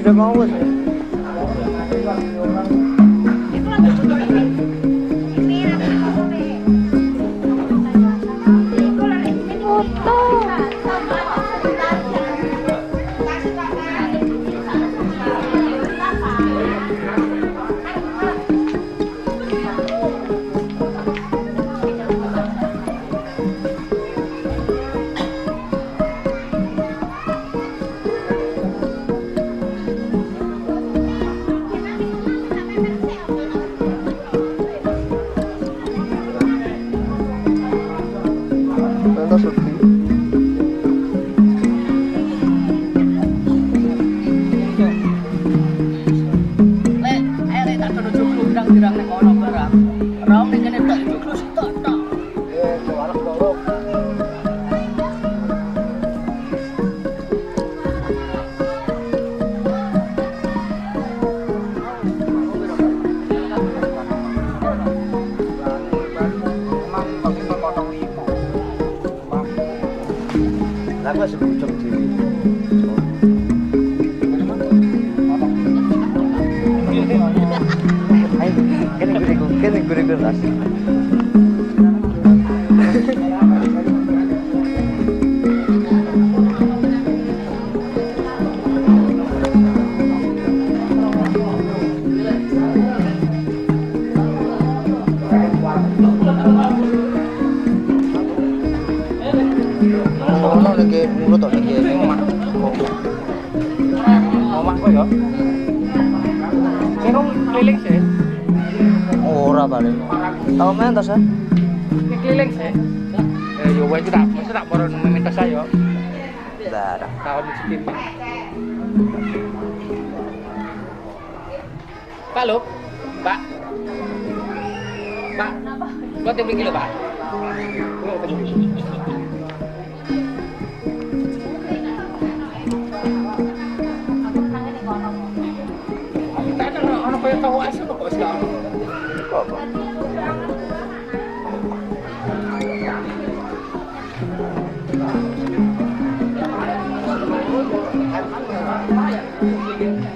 Udah mau bos. Aku sebucuk diri. Kene gure-gure tas. Ono lagi mulut tok lagi mak. ya. Ini keliling sih. Ora balik. Tahu main tas ya? Ini keliling sih. Yo wes tidak, mesti tak baru meminta saya. Dah. Tahun di sini. Pak lo, Pak. Pak, buat yang kilo Pak. Kita ada orang kayak tahu asal kok sekarang. Apa?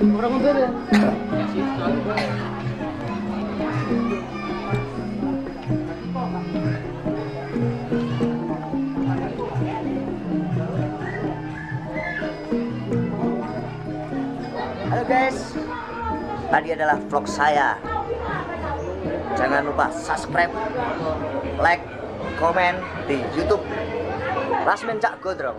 Orang mundur ya. Halo guys, tadi adalah vlog saya. Jangan lupa subscribe, like, komen di YouTube Lasmen Cak Gondrong.